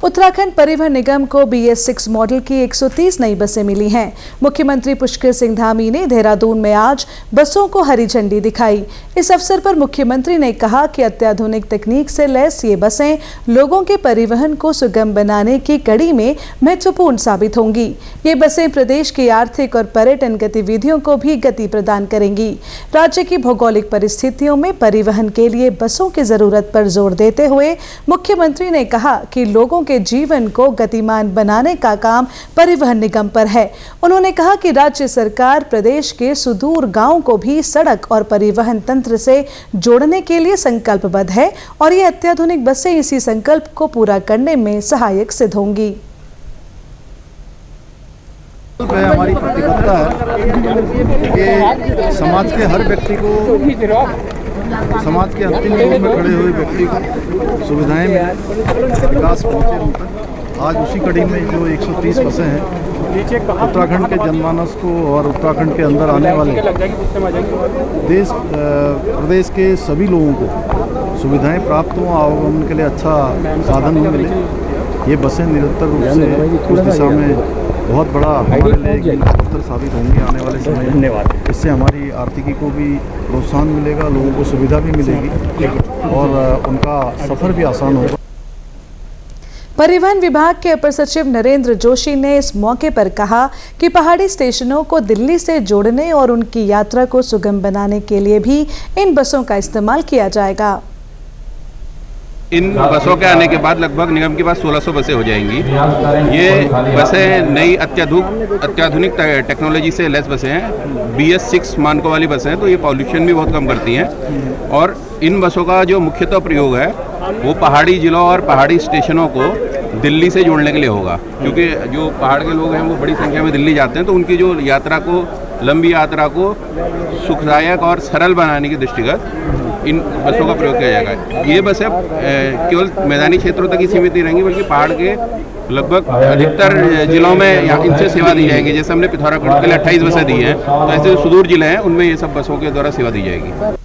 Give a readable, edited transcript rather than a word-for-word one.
उत्तराखंड परिवहन निगम को BS6 model की 130 नई बसें मिली हैं। मुख्यमंत्री पुष्कर सिंह धामी ने देहरादून में आज बसों को हरी झंडी दिखाई। इस अवसर पर मुख्यमंत्री ने कहा कि अत्याधुनिक तकनीक से लैस ये बसें लोगों के परिवहन को सुगम बनाने की कड़ी में महत्वपूर्ण साबित होंगी। ये बसें प्रदेश की आर्थिक और पर्यटन गतिविधियों को भी गति प्रदान करेंगी। राज्य की भौगोलिक परिस्थितियों में परिवहन के लिए बसों की जरूरत पर जोर देते हुए मुख्यमंत्री ने कहा कि लोगों के जीवन को गतिमान बनाने का काम परिवहन निगम पर है। उन्होंने कहा कि राज्य सरकार प्रदेश के सुदूर गांवों को भी सड़क और परिवहन तंत्र से जोड़ने के लिए संकल्पबद्ध है और ये अत्याधुनिक बसें इसी संकल्प को पूरा करने में सहायक सिद्ध होंगी। हमारी प्रतिबद्धता है कि समाज के हर व्यक्ति को, समाज के अंतिम दौर में खड़े हुए व्यक्ति को सुविधाएं मिलें, विकास पहुँचे उन तक। आज उसी कड़ी में जो 130 बसें हैं उत्तराखंड के जनमानस को और उत्तराखंड के अंदर आने वाले प्रदेश के सभी लोगों को सुविधाएं प्राप्त हों, आवागमन के लिए अच्छा साधन मिले। ये बसें निरंतर रूप से उस दिशा में बहुत बड़ा हमारे लिए अवसर साबित होंगे आने वाले समय में। धन्यवाद। इससे हमारी आर्थिकी को भी प्रोत्साहन मिलेगा, लोगों को सुविधा भी मिलेगी और उनका सफ़र भी आसान होगा। परिवहन विभाग के अपर सचिव नरेंद्र जोशी ने इस मौके पर कहा कि पहाड़ी स्टेशनों को दिल्ली से जोड़ने और उनकी यात्रा को सुगम बनाने के लिए भी इन बसों का इस्तेमाल किया जाएगा। इन बसों के आने के बाद लगभग निगम के पास 1600 बसें हो जाएंगी। ये बसें नई अत्याधुनिक टेक्नोलॉजी से लैस बसें हैं। BS6 मानकों वाली बसें हैं, तो ये पॉल्यूशन भी बहुत कम करती हैं। और इन बसों का जो मुख्यतः प्रयोग है वो पहाड़ी जिलों और पहाड़ी स्टेशनों को दिल्ली से जोड़ने के लिए होगा, क्योंकि जो पहाड़ के लोग हैं वो बड़ी संख्या में दिल्ली जाते हैं, तो उनकी जो यात्रा को, लंबी यात्रा को सुखदायक और सरल बनाने की दृष्टिगत इन बसों का प्रयोग किया जाएगा। ये बसें केवल मैदानी क्षेत्रों तक ही सीमित नहीं रहेंगी, बल्कि पहाड़ के लगभग अधिकतर जिलों में इनसे सेवा दी जाएगी। जैसे हमने पिथौरागढ़ के लिए 28 बसें दी हैं, तो ऐसे जो सुदूर जिले हैं उनमें ये सब बसों के द्वारा सेवा दी जाएगी।